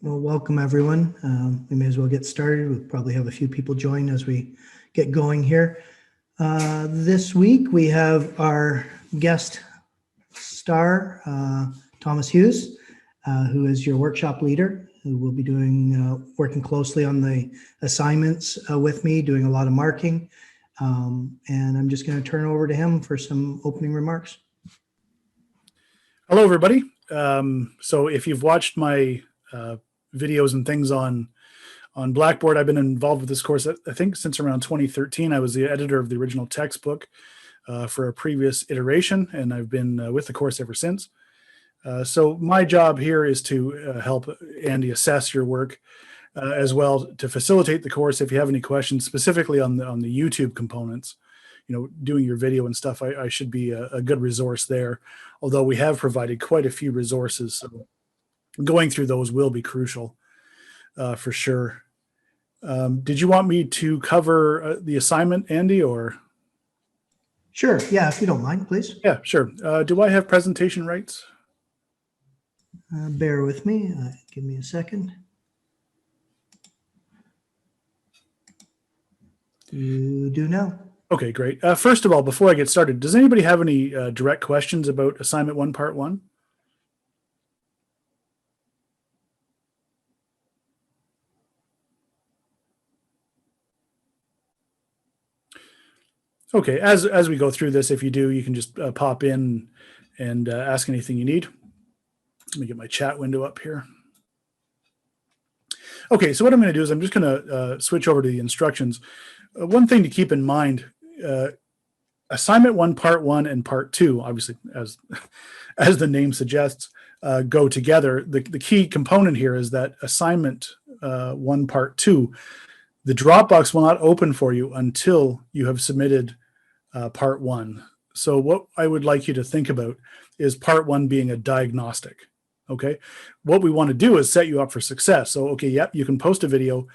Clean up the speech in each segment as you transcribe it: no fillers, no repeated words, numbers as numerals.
Well, welcome everyone. We may as well get started. We'll probably have a few people join as we get going here. This week we have our guest star, Thomas Hughes, who is your workshop leader, who will be doing working closely on the assignments with me, doing a lot of marking. And I'm just going to turn over to him for some opening remarks. Hello, everybody. So if you've watched my videos and things on Blackboard, I've been involved with this course, I think, since around 2013. I was the editor of the original textbook for a previous iteration, and I've been with the course ever since. So my job here is to help Andy assess your work, as well to facilitate the course. If you have any questions specifically on the YouTube components, doing your video and stuff, I should be a good resource there, although we have provided quite a few resources. So going through those will be crucial for sure. Did you want me to cover the assignment, Andy, or? Sure. Yeah, if you don't mind, please. Yeah, sure. Do I have presentation rights? Bear with me. Give me a second. You do now. Okay, great. First of all, before I get started, does anybody have any direct questions about assignment 1, part 1? Okay, as we go through this, if you do, you can just pop in and ask anything you need. Let me get my chat window up here. Okay, so what I'm going to do is I'm just going to switch over to the instructions. One thing to keep in mind, assignment 1, part 1, and part 2, obviously, as the name suggests, go together. The key component here is that assignment 1, part 2, the Dropbox will not open for you until you have submitted part 1. So what I would like you to think about is part 1 being a diagnostic. Okay, what we want to do is set you up for success. So, okay, yep, you can post a video.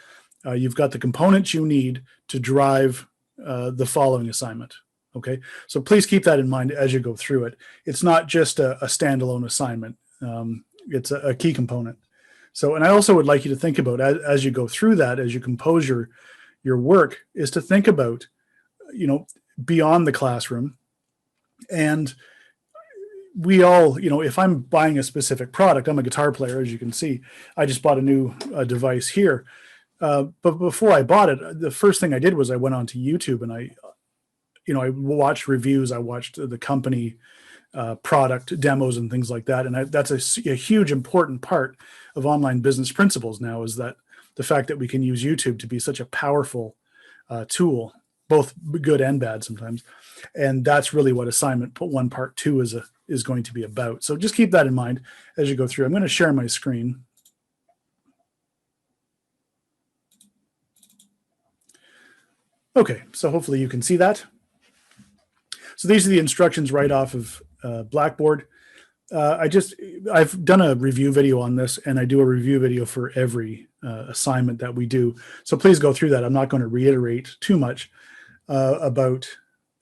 You've got the components you need to drive the following assignment. Okay, so please keep that in mind as you go through it. It's not just a standalone assignment. It's a key component. So, and I also would like you to think about as you go through that, as you compose your work, is to think about, beyond the classroom. And we all, if I'm buying a specific product, I'm a guitar player, as you can see. I just bought a new device here. But before I bought it, the first thing I did was I went onto YouTube and I watched reviews. I watched the company product demos and things like that. And that's a huge, important part of online business principles now, is that the fact that we can use YouTube to be such a powerful tool, both good and bad sometimes. And that's really what assignment 1, part 2 is going to be about. So just keep that in mind as you go through. I'm going to share my screen. Okay, so hopefully you can see that. So these are the instructions right off of Blackboard. I've done a review video on this, and I do a review video for every assignment that we do. So please go through that. I'm not going to reiterate too much about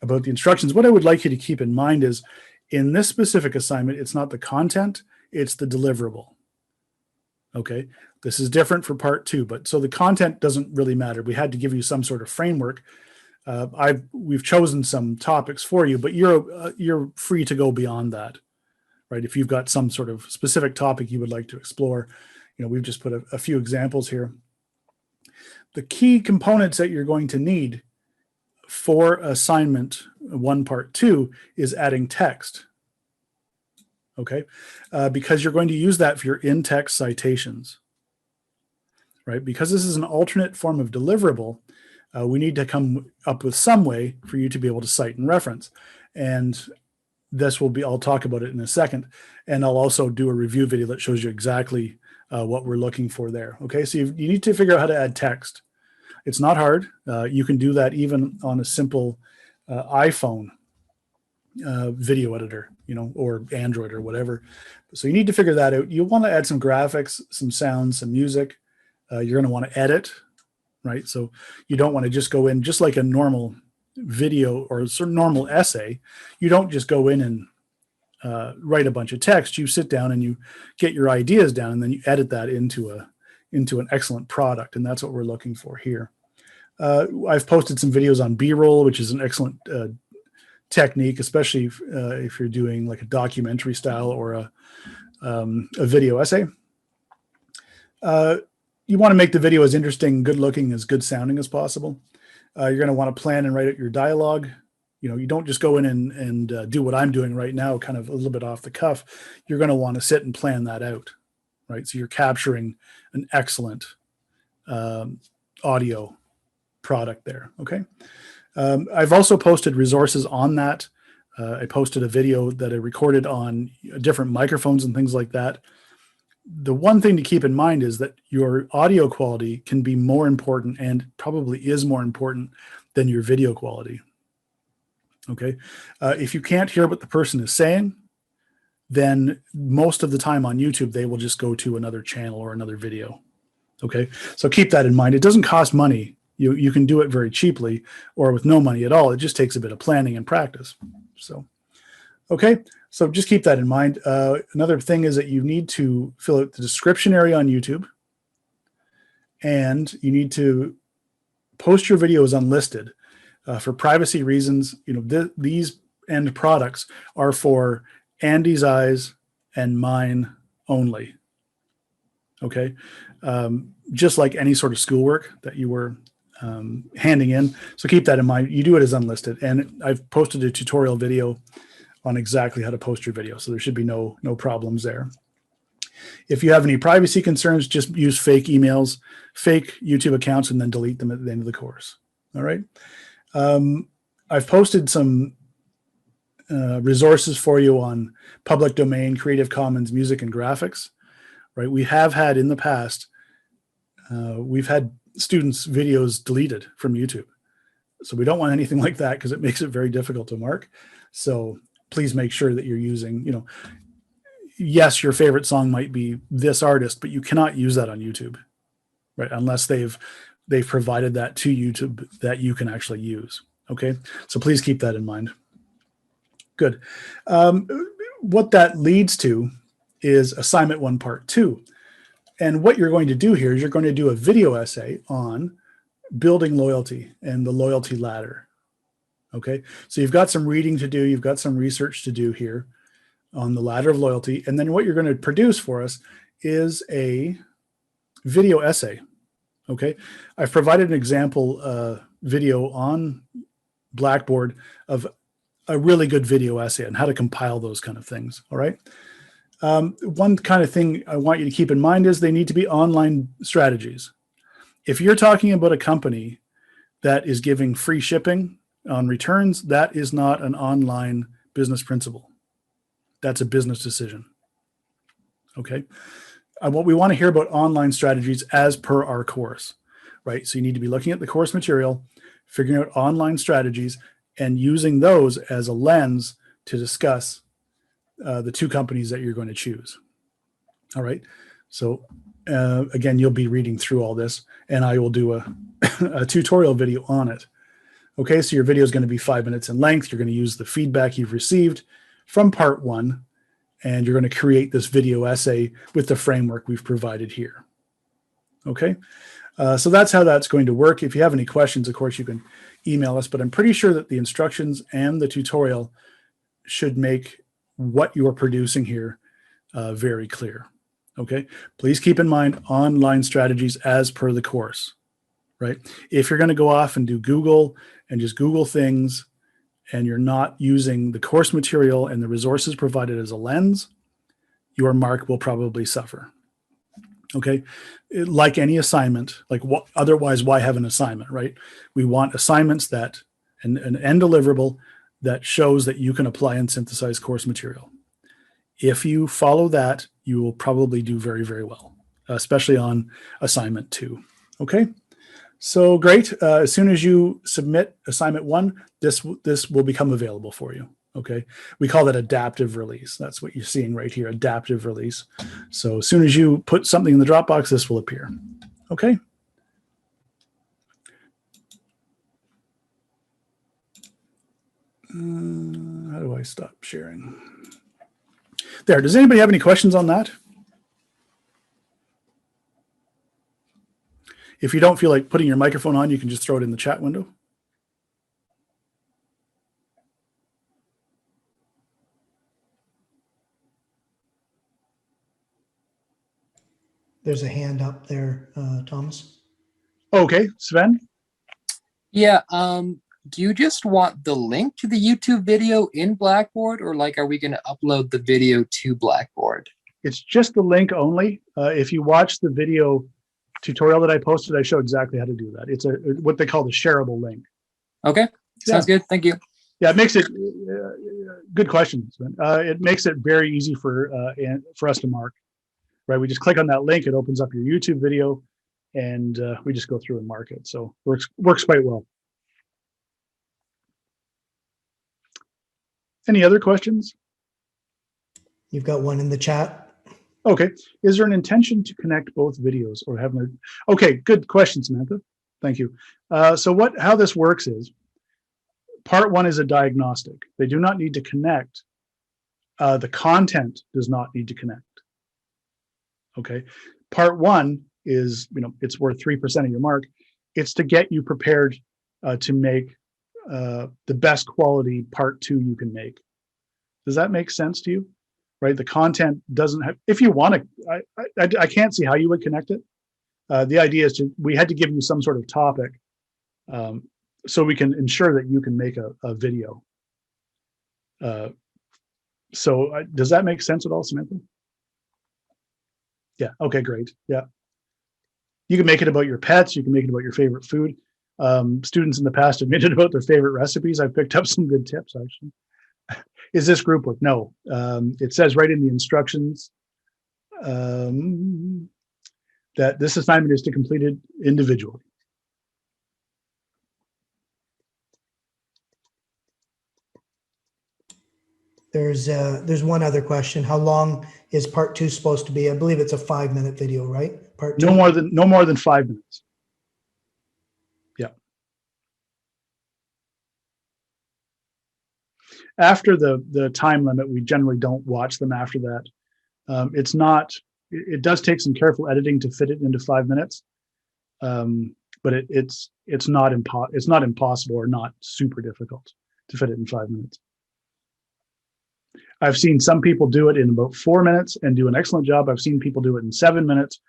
the instructions. What I would like you to keep in mind is, in this specific assignment, it's not the content, it's the deliverable. Okay, this is different for part 2, but so the content doesn't really matter. We had to give you some sort of framework. We've chosen some topics for you, but you're free to go beyond that, right? If you've got some sort of specific topic you would like to explore, we've just put a few examples here. The key components that you're going to need for assignment 1, part 2 is adding text. Okay, because you're going to use that for your in-text citations, right? Because this is an alternate form of deliverable, we need to come up with some way for you to be able to cite and reference. And this will be, I'll talk about it in a second. And I'll also do a review video that shows you exactly what we're looking for there. Okay, so you need to figure out how to add text. It's not hard. You can do that even on a simple iPhone video editor, or Android or whatever. So you need to figure that out. You'll want to add some graphics, some sounds, some music. You're going to want to edit, right? So you don't want to just go in just like a normal video or a normal essay. You don't just go in and write a bunch of text. You sit down and you get your ideas down, and then you edit that into into an excellent product, and that's what we're looking for here. I've posted some videos on B-roll, which is an excellent technique, especially if you're doing like a documentary style or a video essay. You want to make the video as interesting, good looking, as good sounding as possible. You're going to want to plan and write out your dialogue. You don't just go in and do what I'm doing right now, kind of a little bit off the cuff. You're going to want to sit and plan that out, right? So you're capturing an excellent audio product there. Okay. I've also posted resources on that. I posted a video that I recorded on different microphones and things like that. The one thing to keep in mind is that your audio quality can be more important, and probably is more important than your video quality. Okay. If you can't hear what the person is saying, then most of the time on YouTube, they will just go to another channel or another video. Okay. So keep that in mind. It doesn't cost money. You can do it very cheaply or with no money at all. It just takes a bit of planning and practice. So, okay. So just keep that in mind. Another thing is that you need to fill out the description area on YouTube, and you need to post your videos unlisted for privacy reasons. These end products are for Andy's eyes and mine only. Okay. Just like any sort of schoolwork that you were handing in. So keep that in mind. You do it as unlisted, and I've posted a tutorial video on exactly how to post your video. So there should be no problems there. If you have any privacy concerns, just use fake emails, fake YouTube accounts, and then delete them at the end of the course. All right. I've posted some resources for you on public domain, Creative Commons, music, and graphics. Right. We have had in the past, we've had students' videos deleted from YouTube. So we don't want anything like that, because it makes it very difficult to mark. So please make sure that you're using, yes, your favorite song might be this artist, but you cannot use that on YouTube, right? Unless they've provided that to YouTube that you can actually use. Okay. So please keep that in mind. Good. What that leads to is assignment 1, part 2. And what you're going to do here is you're going to do a video essay on building loyalty and the loyalty ladder. Okay, so you've got some reading to do, you've got some research to do here on the ladder of loyalty, and then what you're going to produce for us is a video essay. Okay, I've provided an example video on Blackboard of a really good video essay and how to compile those kind of things. All right. One kind of thing I want you to keep in mind is they need to be online strategies. If you're talking about a company that is giving free shipping on returns, that is not an online business principle. That's a business decision. Okay. What we want to hear about online strategies as per our course, right? So you need to be looking at the course material, figuring out online strategies, and using those as a lens to discuss the two companies that you're going to choose. All right. So again, you'll be reading through all this, and I will do a tutorial video on it. Okay. So your video is going to be 5 minutes in length. You're going to use the feedback you've received from part 1, and you're going to create this video essay with the framework we've provided here. Okay. So that's how that's going to work. If you have any questions, of course, you can email us, but I'm pretty sure that the instructions and the tutorial should make what you're producing here very clear. Okay. Please keep in mind online strategies as per the course, right? If you're going to go off and do Google and just Google things, and you're not using the course material and the resources provided as a lens, your mark will probably suffer. Okay. Like any assignment, like otherwise, why have an assignment, right? We want assignments that, an end deliverable that shows that you can apply and synthesize course material. If you follow that, you will probably do very, very well, especially on assignment 2. Okay. So great. As soon as you submit assignment 1, this will become available for you. Okay. We call that adaptive release. That's what you're seeing right here, adaptive release. So as soon as you put something in the Dropbox, this will appear. Okay. How do I stop sharing? There. Does anybody have any questions on that? If you don't feel like putting your microphone on, you can just throw it in the chat window. There's a hand up there, Thomas. Okay, Sven? Yeah, do you just want the link to the YouTube video in Blackboard, or like, are we going to upload the video to Blackboard? It's just the link only. If you watch the video tutorial that I posted, I show exactly how to do that. It's what they call the shareable link. Okay, sounds good. Thank you. Yeah, it makes it good question, Sven. It makes it very easy for us to mark. Right, we just click on that link. It opens up your YouTube video, and we just go through and mark it. So works quite well. Any other questions? You've got one in the chat. Okay. Is there an intention to connect both videos or have no? Okay, good question, Samantha. Thank you. So how this works is part one is a diagnostic. They do not need to connect. The content does not need to connect. Okay. Part one is, it's worth 3% of your mark. It's to get you prepared to make the best quality part two you can make. Does that make sense to you? Right? The content doesn't have, if you want to, I can't see how you would connect it. The idea is we had to give you some sort of topic so we can ensure that you can make a video. So does that make sense at all, Samantha? Yeah. Okay, great. Yeah. You can make it about your pets. You can make it about your favorite food. Students in the past have made it about their favorite recipes. I've picked up some good tips, actually. Is this group work? No. It says right in the instructions that this assignment is to complete it individually. There's one other question. How long is part two supposed to be? I believe it's a 5-minute video, right? Part two? No more than 5 minutes. Yeah. After the time limit, we generally don't watch them after that. It does take some careful editing to fit it into 5 minutes. But it's not impossible or not super difficult to fit it in 5 minutes. I've seen some people do it in about 4 minutes and do an excellent job. I've seen people do it in 7 minutes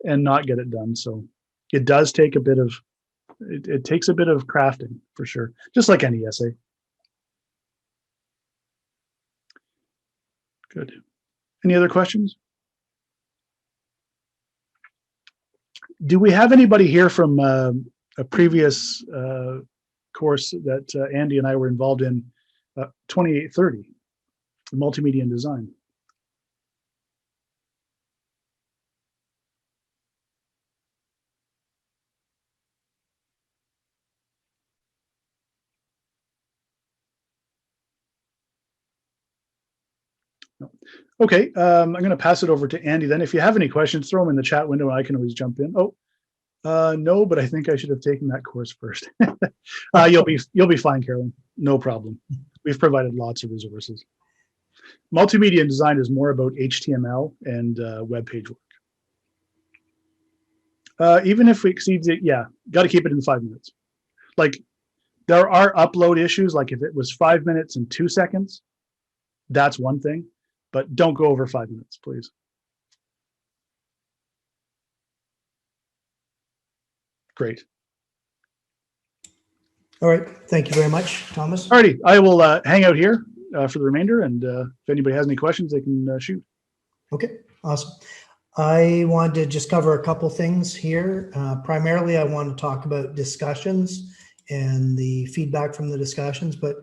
and not get it done. So it does take it takes a bit of crafting for sure, just like any essay. Good. Any other questions? Do we have anybody here from a previous course that Andy and I were involved in, 2830, Multimedia Design? No. Okay, I'm going to pass it over to Andy then. If you have any questions, throw them in the chat window and I can always jump in. No, but I think I should have taken that course first. You'll be fine, Carolyn. No problem. We've provided lots of resources. Multimedia design is more about HTML and web page work. Even if we exceed it, yeah, got to keep it in 5 minutes. Like there are upload issues. Like if it was 5 minutes and 2 seconds, that's one thing, but don't go over 5 minutes, please. Great. All right. Thank you very much, Thomas. All righty. I will hang out here for the remainder. And if anybody has any questions, they can shoot. Okay, awesome. I wanted to just cover a couple things here. Primarily, I want to talk about discussions and the feedback from the discussions. But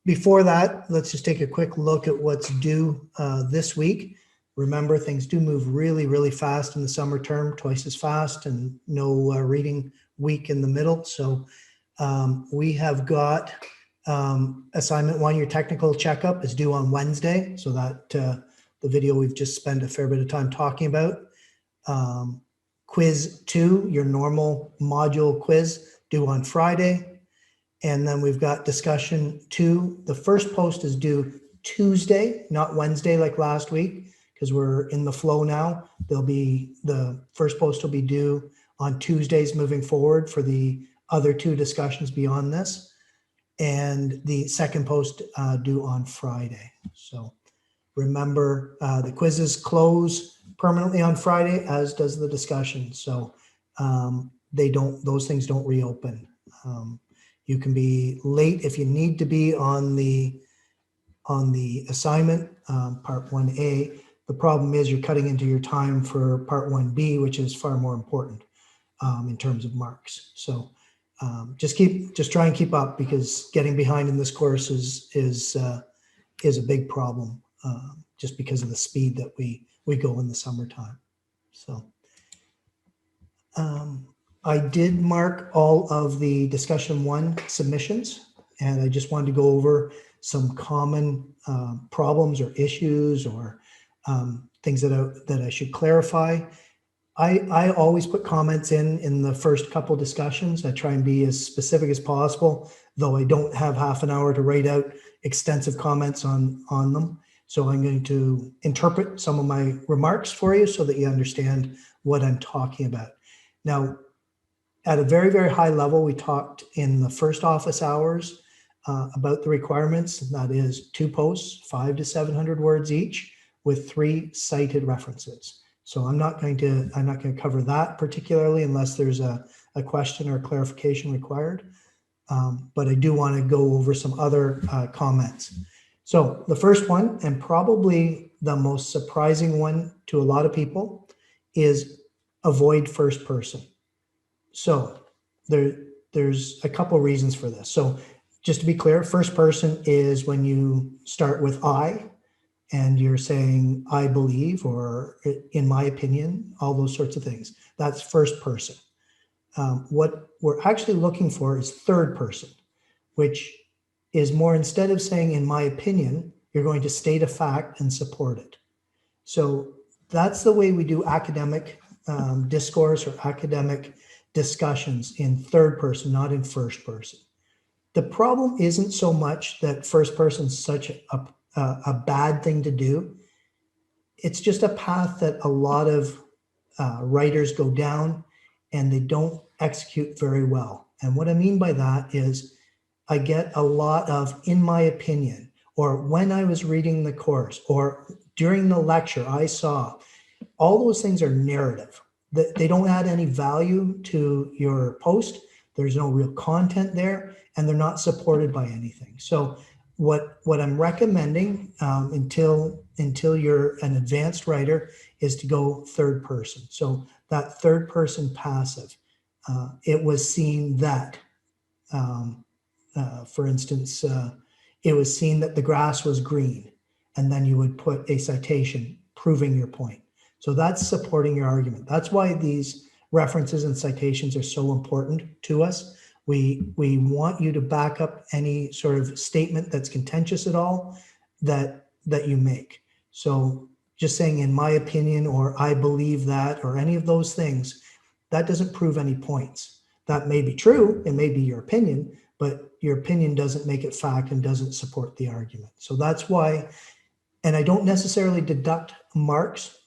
before that, let's just take a quick look at what's due this week. Remember, things do move really, really fast in the summer term, twice as fast, and no reading week in the middle. So we have got assignment 1, your technical checkup is due on Wednesday. So that the video we've just spent a fair bit of time talking about. Quiz 2, your normal module quiz, due on Friday. And then we've got discussion 2. The first post is due Tuesday, not Wednesday like last week, because we're in the flow now. The first post will be due on Tuesdays moving forward for the other 2 discussions beyond this, and the second post due on Friday. So remember, the quizzes close permanently on Friday, as does the discussion. So those things don't reopen. You can be late if you need to be on the assignment, part 1A. The problem is you're cutting into your time for part 1B, which is far more important in terms of marks. So just try and keep up, because getting behind in this course is a big problem, just because of the speed that we go in the summertime. So I did mark all of the discussion 1 submissions, and I just wanted to go over some common problems or issues or things that I should clarify. I always put comments in the first couple discussions. I try and be as specific as possible, though I don't have half an hour to write out extensive comments on them. So I'm going to interpret some of my remarks for you so that you understand what I'm talking about. Now, at a very, very high level, we talked in the first office hours about the requirements. That is 2 posts, 500 to 700 words each, with 3 cited references. So I'm not going to cover that particularly unless there's a question or clarification required. But I do want to go over some other comments. So the first one, and probably the most surprising one to a lot of people, is avoid first person. So there's a couple reasons for this. So just to be clear, first person is when you start with I, and you're saying, I believe, or in my opinion, all those sorts of things. That's first person. What we're actually looking for is third person, which is more, instead of saying, in my opinion, you're going to state a fact and support it. So that's the way we do academic discourse or academic discussions, in third person, not in first person. The problem isn't so much that first person is such a bad thing to do. It's just a path that a lot of writers go down, and they don't execute very well. And what I mean by that is I get a lot of, in my opinion, or when I was reading the course, or during the lecture I saw. All those things are narrative. They don't add any value to your post. There's no real content there, and they're not supported by anything. So what I'm recommending until you're an advanced writer is to go third person. So that third person passive, it was seen that, for instance, it was seen that the grass was green, and then you would put a citation proving your point. So that's supporting your argument. That's why these references and citations are so important to us. We want you to back up any sort of statement that's contentious at all that you make. So just saying, in my opinion, or I believe that, or any of those things, that doesn't prove any points. That may be true, it may be your opinion, but your opinion doesn't make it fact and doesn't support the argument. So that's why, and I don't necessarily deduct marks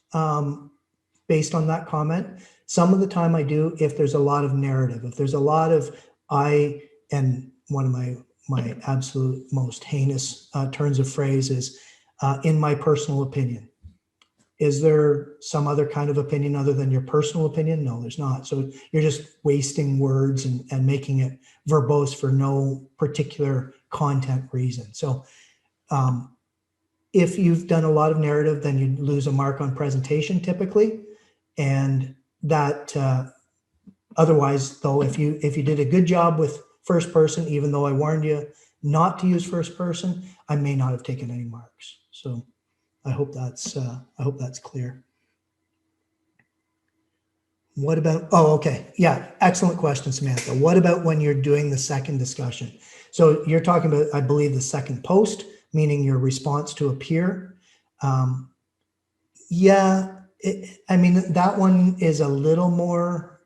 based on that comment. Some of the time I do, if there's a lot of narrative, if there's a lot of and one of my absolute most heinous turns of phrase is, in my personal opinion. Is there some other kind of opinion other than your personal opinion? No, there's not. So you're just wasting words and making it verbose for no particular content reason. So if you've done a lot of narrative, then you lose a mark on presentation typically. And that otherwise, though, if you did a good job with first person, even though I warned you not to use first person, I may not have taken any marks. So I hope that's clear. What about, oh, okay. Yeah, excellent question, Samantha. What about when you're doing the second discussion? So you're talking about, I believe, the second post, meaning your response to a peer. Yeah, I mean, that one is a little more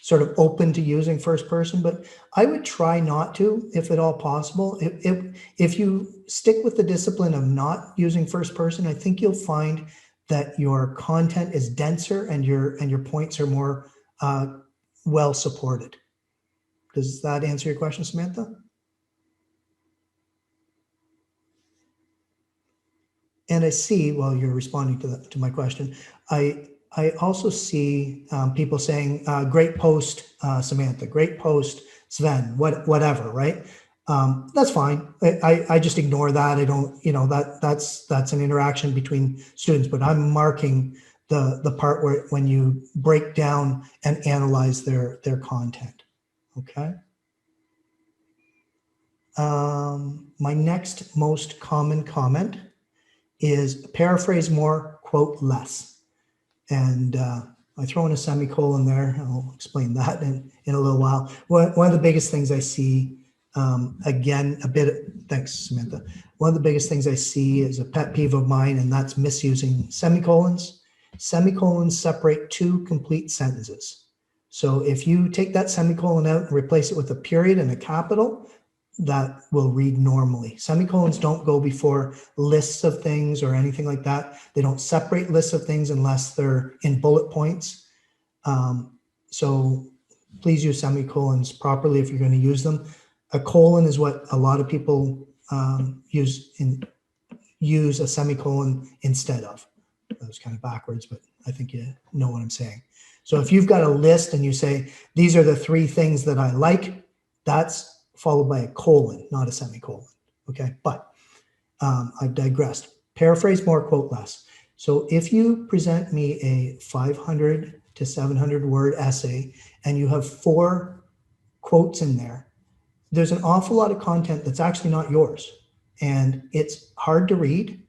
sort of open to using first person, but I would try not to, if at all possible. If you stick with the discipline of not using first person, I think you'll find that your content is denser and your points are more well supported. Does that answer your question, Samantha? And I see, while you're responding to my question, I also see people saying, great post, Samantha, great post, Sven, whatever, right? That's fine. I just ignore that. I don't, that's an interaction between students, but I'm marking the part where when you break down and analyze their content, okay? My next most common comment is paraphrase more, quote less. And I throw in a semicolon there. I'll explain that in a little while. One of the biggest things I see, thanks, Samantha. One of the biggest things I see is a pet peeve of mine, and that's misusing semicolons. Semicolons separate two complete sentences. So if you take that semicolon out and replace it with a period and a capital, that will read normally. Semicolons don't go before lists of things or anything like that. They don't separate lists of things unless they're in bullet points. So please use semicolons properly if you're going to use them. A colon is what a lot of people use a semicolon instead of. That was kind of backwards, but I think you know what I'm saying. So if you've got a list and you say, these are the 3 things that I like, that's followed by a colon, not a semicolon. Okay, but I've digressed. Paraphrase more, quote less. So if you present me a 500 to 700 word essay and you have 4 quotes in there, there's an awful lot of content that's actually not yours. And it's hard to read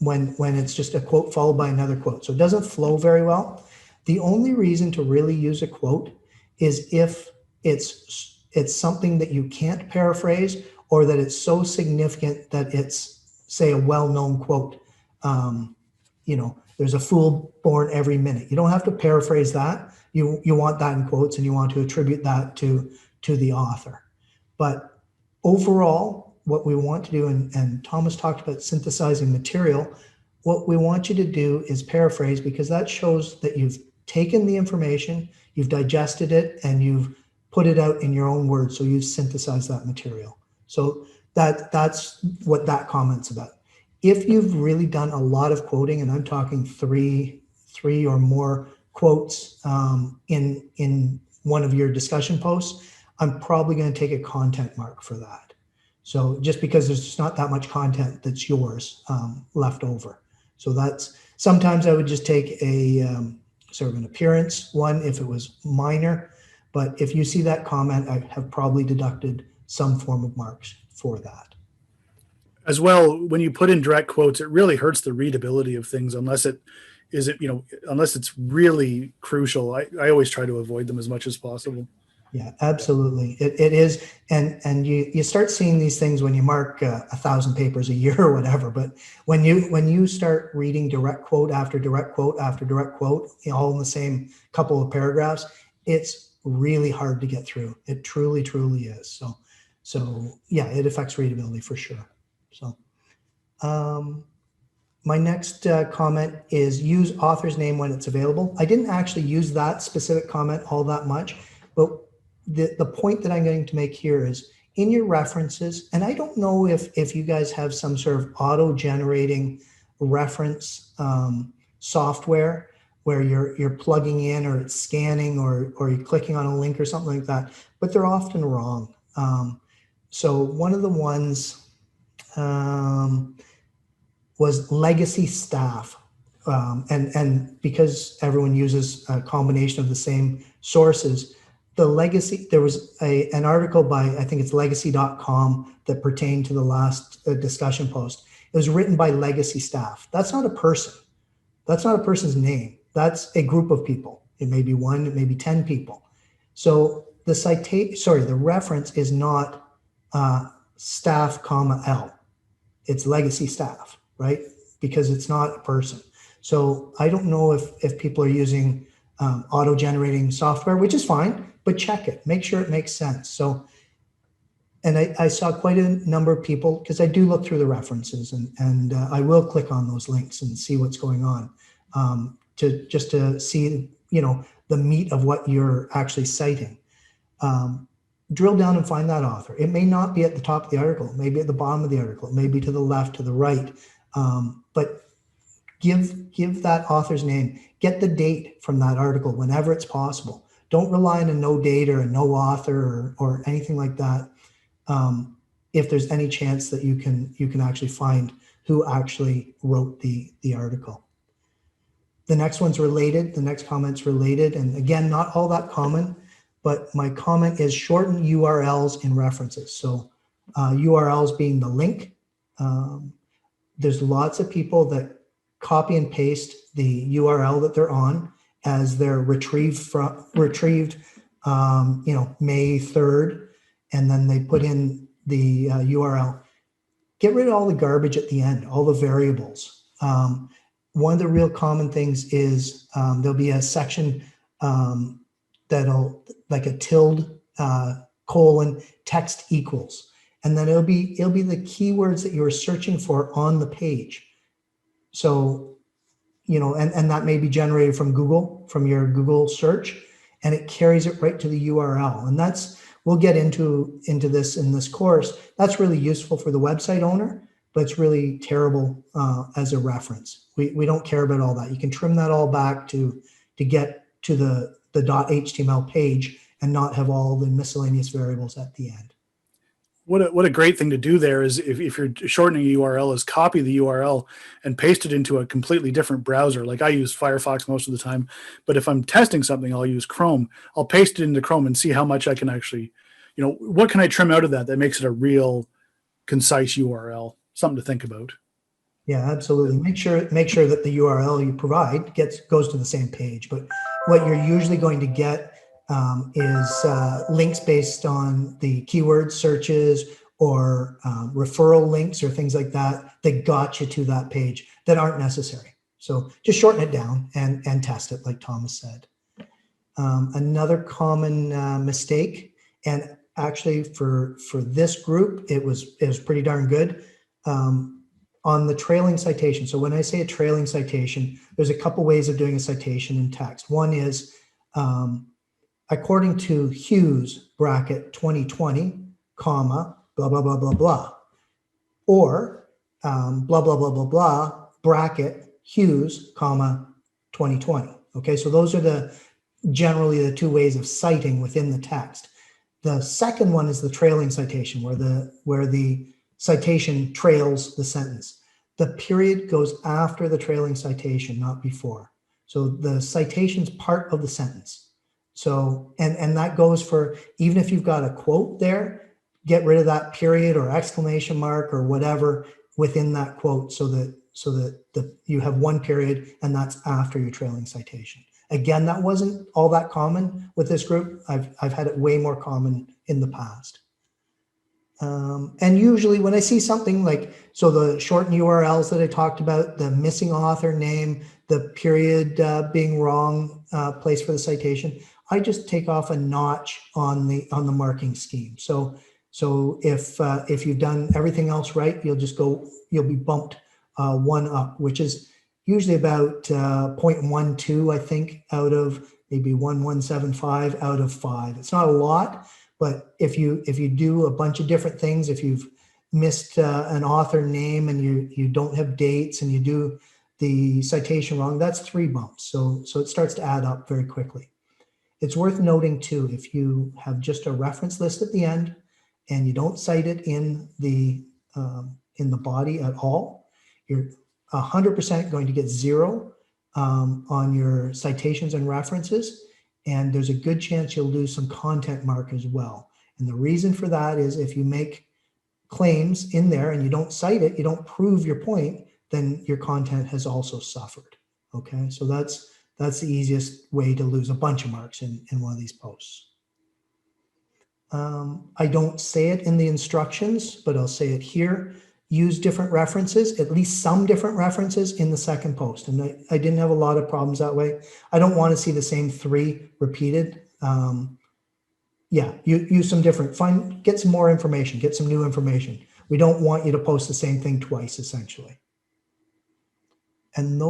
when it's just a quote followed by another quote. So it doesn't flow very well. The only reason to really use a quote is if it's something that you can't paraphrase, or that it's so significant that it's, say, a well-known quote. There's a fool born every minute. You don't have to paraphrase that. You want that in quotes, and you want to attribute that to the author. But overall, what we want to do, and Thomas talked about synthesizing material, what we want you to do is paraphrase, because that shows that you've taken the information, you've digested it, and you've put it out in your own words. So you've synthesized that material. So that's what that comment's about. If you've really done a lot of quoting, and I'm talking three or more quotes in one of your discussion posts, I'm probably going to take a content mark for that. So just because there's just not that much content that's yours left over. So that's, sometimes I would just take a sort of an appearance one if it was minor. But if you see that comment, I have probably deducted some form of marks for that. As well, when you put in direct quotes, it really hurts the readability of things unless it's really crucial. I always try to avoid them as much as possible. Yeah, absolutely. It is. And you start seeing these things when you mark 1,000 papers a year or whatever. But when you start reading direct quote after direct quote after direct quote, all in the same couple of paragraphs, it's really hard to get through. It truly, truly is. So yeah, it affects readability for sure. So my next comment is use author's name when it's available. I didn't actually use that specific comment all that much, but the point that I'm going to make here is in your references, and I don't know if you guys have some sort of auto-generating reference software where you're plugging in, or it's scanning, or you're clicking on a link or something like that, but they're often wrong. So one of the ones was legacy staff. And because everyone uses a combination of the same sources, the legacy, there was an article by, I think it's legacy.com, that pertained to the last discussion post. It was written by legacy staff. That's not a person. That's not a person's name. That's a group of people. It may be 1, it may be 10 people. So the reference is not staff, L. It's legacy staff, right? Because it's not a person. So I don't know if people are using auto-generating software, which is fine, but check it, make sure it makes sense. So, and I saw quite a number of people, because I do look through the references, and I will click on those links and see what's going on, to see, the meat of what you're actually citing. Drill down and find that author. It may not be at the top of the article, maybe at the bottom of the article, maybe to the left, to the right, but give that author's name, get the date from that article whenever it's possible. Don't rely on a no date or a no author or anything like that. If there's any chance that you can actually find who actually wrote the article. The next one's related. The next comment's related. And again, not all that common, but my comment is shorten URLs in references. So URLs being the link. There's lots of people that copy and paste the URL that they're on as they're retrieved, May 3rd, and then they put in the URL. Get rid of all the garbage at the end, all the variables. One of the real common things is there'll be a section that'll, like a tilde, colon, text equals. And then it'll be the keywords that you're searching for on the page. So, and that may be generated from Google, from your Google search, and it carries it right to the URL. And we'll get into this in this course. That's really useful for the website owner, but it's really terrible as a reference. We don't care about all that. You can trim that all back to get to the .html page and not have all the miscellaneous variables at the end. What a great thing to do there is if you're shortening a URL is copy the URL and paste it into a completely different browser. Like I use Firefox most of the time, but if I'm testing something, I'll use Chrome. I'll paste it into Chrome and see how much I can actually, what can I trim out of that makes it a real concise URL? Something to think about. Yeah, absolutely. Make sure that the URL you provide goes to the same page. But what you're usually going to get is links based on the keyword searches or referral links or things like that got you to that page that aren't necessary. So just shorten it down and test it, like Thomas said. Another common mistake, and actually for this group, it was pretty darn good. On the trailing citation. So when I say a trailing citation, there's a couple ways of doing a citation in text. One is according to Hughes bracket 2020, comma, blah, blah, blah, blah, blah. Or blah, blah, blah, blah, blah, bracket Hughes, comma, 2020. Okay, so those are generally the two ways of citing within the text. The second one is the trailing citation, where the citation trails the sentence. The period goes after the trailing citation, not before. So the citation's part of the sentence. So, and that goes for, even if you've got a quote there, get rid of that period or exclamation mark or whatever within that quote so that you have one period and that's after your trailing citation. Again, that wasn't all that common with this group. I've had it way more common in the past. And usually when I see something like, so the shortened URLs that I talked about, the missing author name, the period being wrong place for the citation, I just take off a notch on the marking scheme. So if you've done everything else right, you'll be bumped one up, which is usually about 0.12, I think, out of maybe 1175 out of 5. It's not a lot. But if you do a bunch of different things, if you've missed an author name and you don't have dates and you do the citation wrong, that's 3 bumps. So it starts to add up very quickly. It's worth noting too, if you have just a reference list at the end and you don't cite it in the body at all, you're 100% going to get 0 on your citations and references. And there's a good chance you'll lose some content mark as well. And the reason for that is if you make claims in there and you don't cite it, you don't prove your point, then your content has also suffered. Okay, so that's the easiest way to lose a bunch of marks in one of these posts. I don't say it in the instructions, but I'll say it here. use different references, at least some different references in the second post. And I didn't have a lot of problems that way. I don't want to see the same 3 repeated. Yeah, use some different, get some more information, get some new information. We don't want you to post the same thing twice, essentially. And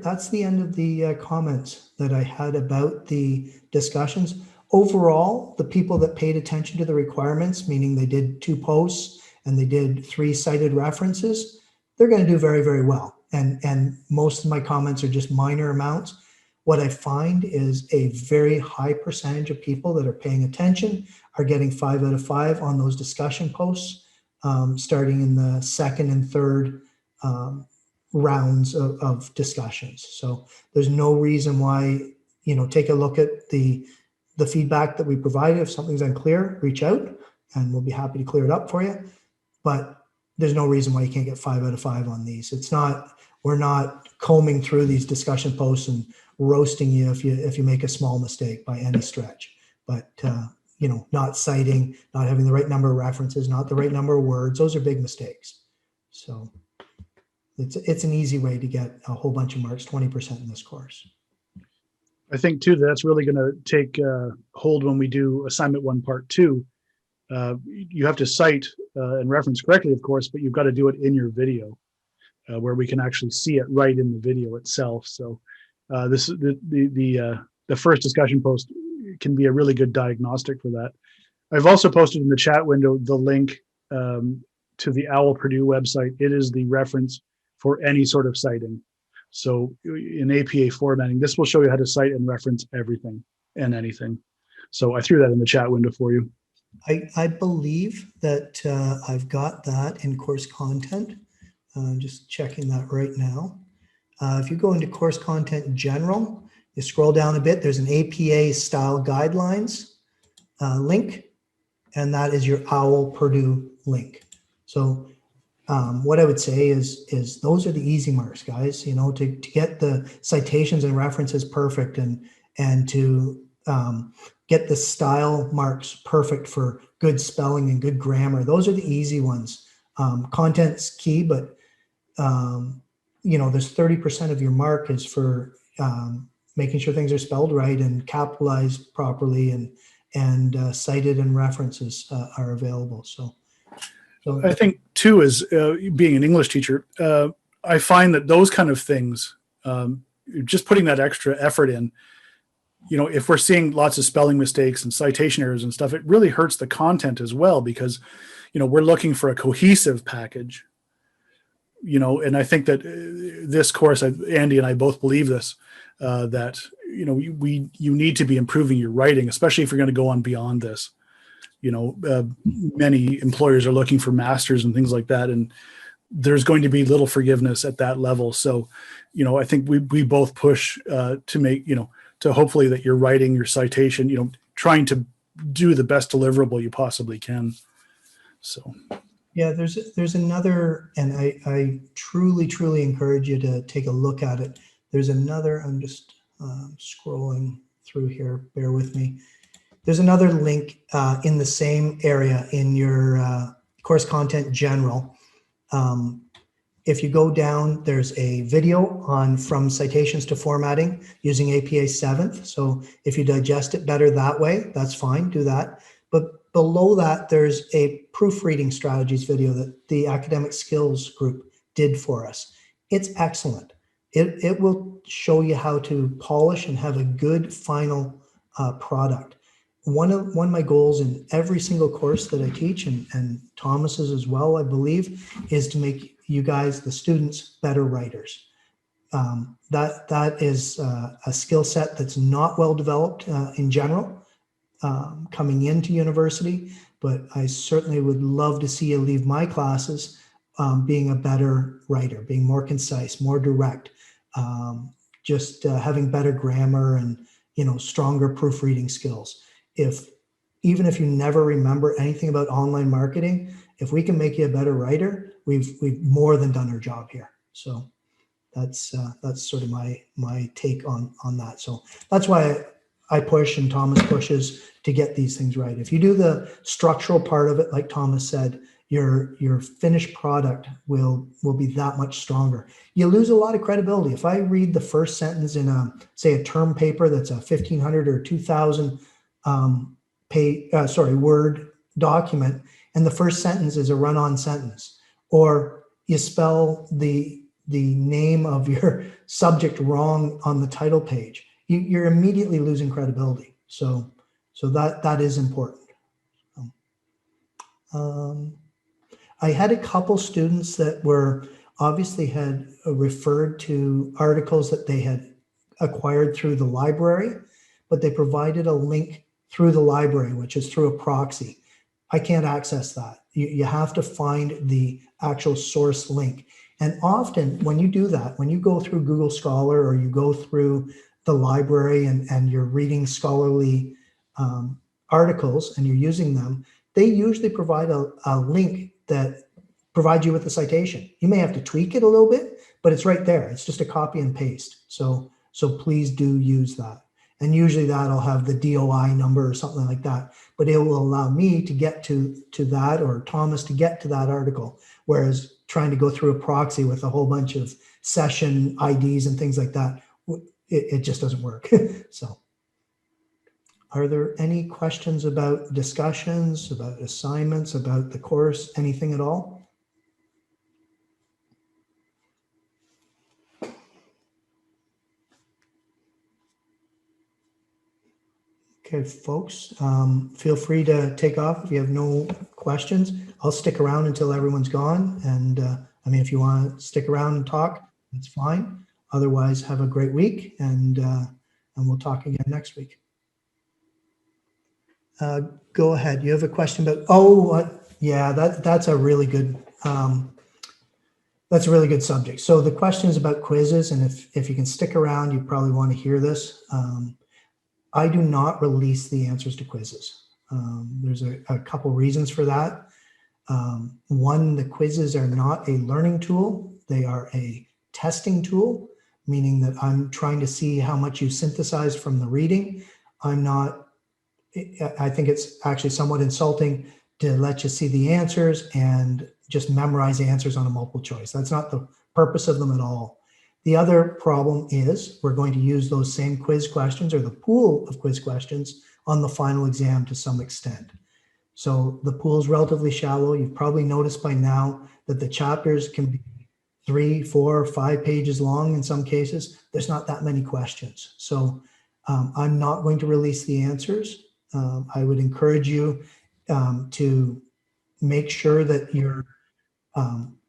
that's the end of the comments that I had about the discussions. Overall, the people that paid attention to the requirements, meaning they did 2 posts and they did 3 cited references, they're going to do very, very well. And most of my comments are just minor amounts. What I find is a very high percentage of people that are paying attention are getting 5 out of 5 on those discussion posts, starting in the second and third rounds of discussions. So there's no reason why, take a look at the feedback that we provided. If something's unclear, reach out and we'll be happy to clear it up for you. But there's no reason why you can't get 5 out of 5 on these. We're not combing through these discussion posts and roasting you if you make a small mistake by any stretch. But not citing, not having the right number of references, not the right number of words, those are big mistakes. So it's an easy way to get a whole bunch of marks, 20% in this course. I think too that's really going to take hold when we do assignment 1 part 2. You have to cite and reference correctly, of course, but you've got to do it in your video where we can actually see it right in the video itself. So this is the first discussion post can be a really good diagnostic for that. I've also posted in the chat window the link to the OWL Purdue website. It is the reference for any sort of citing. So in APA formatting, this will show you how to cite and reference everything and anything. So I threw that in the chat window for you. I believe that I've got that in course content. Just checking that right now. If you go into course content general, you scroll down a bit, there's an APA style guidelines link, and that is your OWL Purdue link. So what I would say is those are the easy marks, guys, to get the citations and references perfect and to get the style marks perfect for good spelling and good grammar. Those are the easy ones. Content's key, but there's 30% of your mark is for making sure things are spelled right and capitalized properly and cited and references are available. So I think too, as being an English teacher, I find that those kind of things, just putting that extra effort in, if we're seeing lots of spelling mistakes and citation errors and stuff, it really hurts the content as well, because, we're looking for a cohesive package, and I think that this course, Andy and I both believe this, that, you need to be improving your writing, especially if you're going to go on beyond this. Many employers are looking for masters and things like that, and there's going to be little forgiveness at that level. So, I think we both push to make, to hopefully that you're writing your citation, trying to do the best deliverable you possibly can. So, yeah, there's another, and I truly encourage you to take a look at it. There's another, I'm just scrolling through here, bear with me. There's another link in the same area in your course content general. If you go down, there's a video on from citations to formatting using APA 7th. So if you digest it better that way, that's fine, do that. But below that, there's a proofreading strategies video that the academic skills group did for us. It's excellent. It will show you how to polish and have a good final product. One of my goals in every single course that I teach, and Thomas's as well, I believe, is to make you guys, the students, better writers. That is a skill set that's not well developed in general coming into university, but I certainly would love to see you leave my classes being a better writer, being more concise, more direct, just having better grammar and stronger proofreading skills. Even if you never remember anything about online marketing, if we can make you a better writer, we've more than done our job here. So that's sort of my take on that. So that's why I push and Thomas pushes to get these things right. If you do the structural part of it, like Thomas said, your finished product will be that much stronger. You lose a lot of credibility. If I read the first sentence in say a term paper that's a 1,500 or 2,000 word document, and the first sentence is a run-on sentence, or you spell the name of your subject wrong on the title page, you're immediately losing credibility. So that is important. I had a couple students that were obviously had referred to articles that they had acquired through the library, but they provided a link through the library, which is through a proxy. I can't access that. You have to find the actual source link. And often when you do that, when you go through Google Scholar or you go through the library and you're reading scholarly articles and you're using them, they usually provide a link that provides you with the citation. You may have to tweak it a little bit, but it's right there. It's just a copy and paste. So please do use that. And usually that'll have the DOI number or something like that, but it will allow me to get to that, or Thomas to get to that article. Whereas trying to go through a proxy with a whole bunch of session IDs and things like that, it just doesn't work. So are there any questions about discussions, about assignments, about the course, anything at all? Okay, folks, feel free to take off if you have no questions. I'll stick around until everyone's gone. And I mean, if you want to stick around and talk, that's fine. Otherwise, have a great week, and we'll talk again next week. Go ahead. You have a question about, yeah, that's a really good, that's a really good subject. So the question is about quizzes, and if you can stick around, you probably want to hear this. I do not release the answers to quizzes. There's a couple reasons for that. One, the quizzes are not a learning tool. They are a testing tool, meaning that I'm trying to see how much you synthesized from the reading. I think it's actually somewhat insulting to let you see the answers and just memorize the answers on a multiple choice. That's not the purpose of them at all. The other problem is we're going to use those same quiz questions, or the pool of quiz questions, on the final exam to some extent. So the pool is relatively shallow. You've probably noticed by now that the chapters can be 3, 4, 5 pages long in some cases. There's not that many questions. So I'm not going to release the answers. I would encourage you to make sure that you're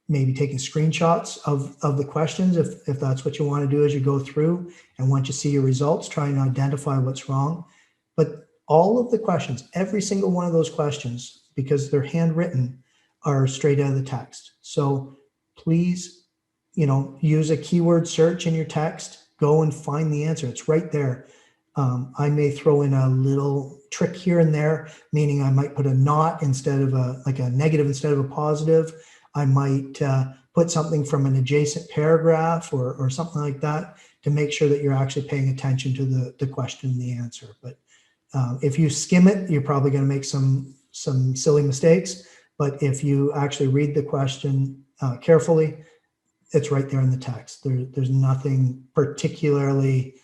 maybe taking screenshots of the questions if that's what you want to do as you go through. And once you see your results, try and identify what's wrong. But all of the questions, every single one of those questions, because they're handwritten, are straight out of the text. So please, use a keyword search in your text, go and find the answer. It's right there. I may throw in a little trick here and there, meaning I might put a not instead of a negative instead of a positive. I might put something from an adjacent paragraph or something like that to make sure that you're actually paying attention to the question and the answer. But if you skim it, you're probably going to make some silly mistakes. But if you actually read the question carefully, it's right there in the text. There's nothing particularly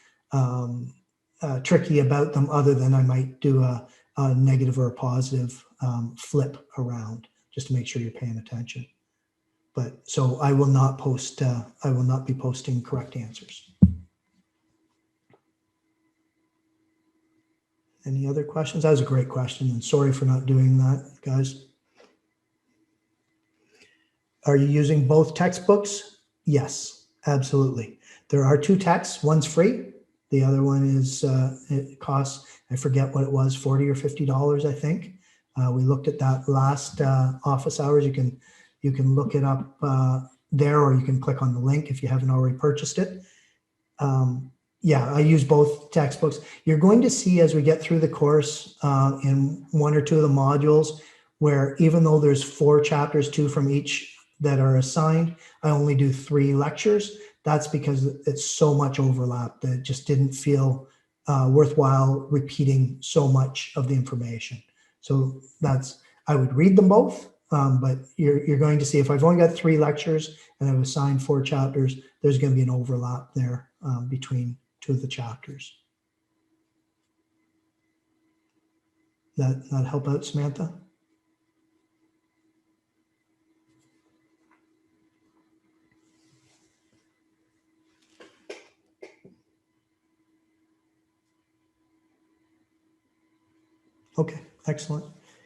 tricky about them, other than I might do a negative or a positive flip around just to make sure you're paying attention. But so I will not post, I will not be posting correct answers. Any other questions? That was a great question, and sorry for not doing that, guys. Are you using both textbooks? Yes, absolutely. There are 2 texts. One's free. The other one is, it costs, I forget what it was, $40 or $50, I think. We looked at that last office hours. You can look it up there, or you can click on the link if you haven't already purchased it. Yeah, I use both textbooks. You're going to see as we get through the course in 1 or 2 of the modules, where even though there's 4 chapters, 2 from each that are assigned, I only do 3 lectures. That's because it's so much overlap that it just didn't feel worthwhile repeating so much of the information. So I would read them both, but you're going to see if I've only got 3 lectures and I've assigned 4 chapters, there's going to be an overlap there between 2 of the chapters. That help out, Samantha? Okay, excellent.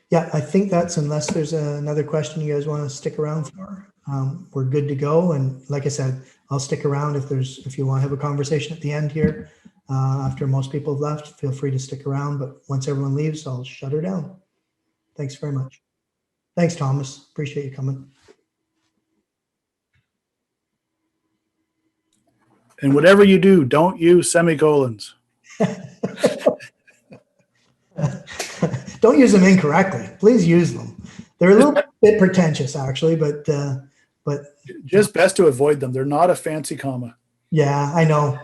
Yeah, I think that's, unless there's another question you guys want to stick around for, we're good to go. And like I said, I'll stick around if you want to have a conversation at the end here. After most people have left, feel free to stick around. But once everyone leaves, I'll shut her down. Thanks very much. Thanks, Thomas. Appreciate you coming. And whatever you do, don't use semicolons. Don't use them incorrectly. Please use them. They're a little bit pretentious, actually, but Just best to avoid them. They're not a fancy comma. yeah, I know.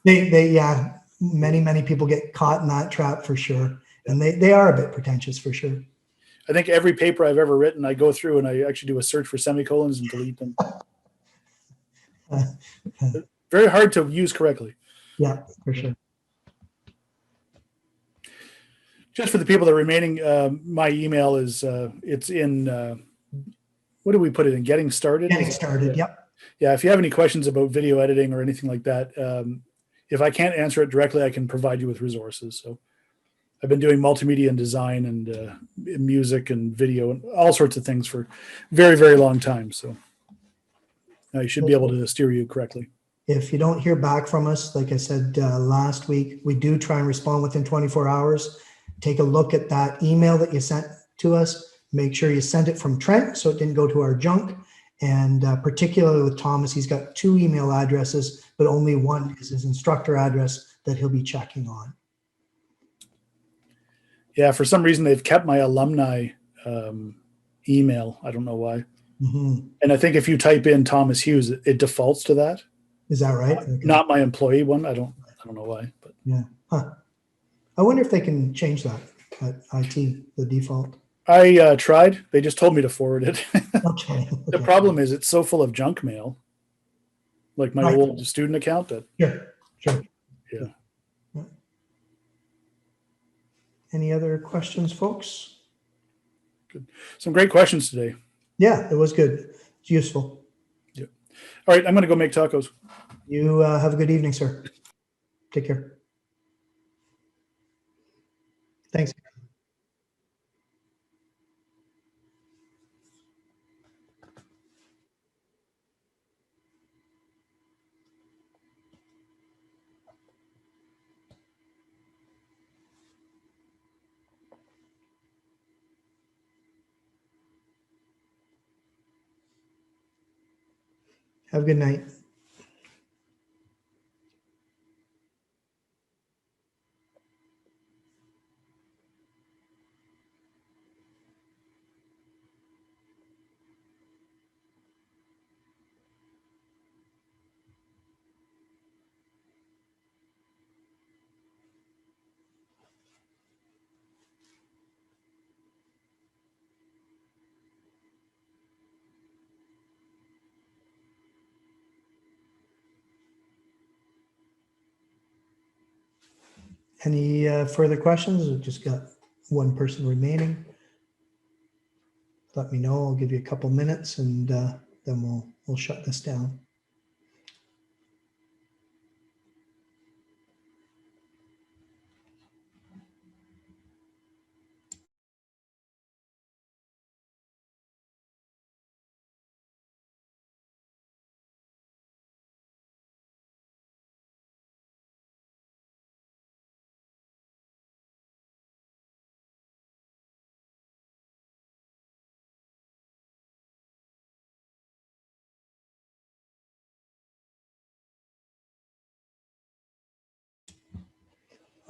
Yeah, many people get caught in that trap for sure, and they are a bit pretentious for sure. I think every paper I've ever written, I go through and I actually do a search for semicolons and delete them. Very hard to use correctly. Yeah, for sure. Just for the people that are remaining, my email is it's in what do we put it in? Getting started. Getting started. Yep. Yeah. If you have any questions about video editing or anything like that, if I can't answer it directly, I can provide you with resources. So I've been doing multimedia and design and music and video and all sorts of things for a very, very long time. So I should be able to steer you correctly. If you don't hear back from us, like I said last week, we do try and respond within 24 hours. Take a look at that email that you sent to us. Make sure you sent it from Trent so it didn't go to our junk. And particularly with Thomas, he's got 2 email addresses, but only one is his instructor address that he'll be checking on. Yeah, for some reason they've kept my alumni email. I don't know why. Mm-hmm. And I think if you type in Thomas Hughes, it defaults to that. Is that right? Okay. Not my employee one. I don't know why. But yeah. Huh. I wonder if they can change that at IT, the default. I tried. They just told me to forward it. Okay. The problem is it's so full of junk mail, like my old student account. That Sure. Yeah. Any other questions, folks? Good. Some great questions today. Yeah, it was good. It's useful. Yeah. All right, I'm going to go make tacos. You have a good evening, sir. Take care. Thanks. Have a good night. Any further questions? We've just got one person remaining. Let me know. I'll give you a couple minutes and then we'll shut this down.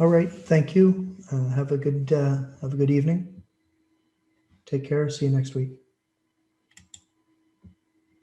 All right. Thank you. Have a good evening. Take care. See you next week.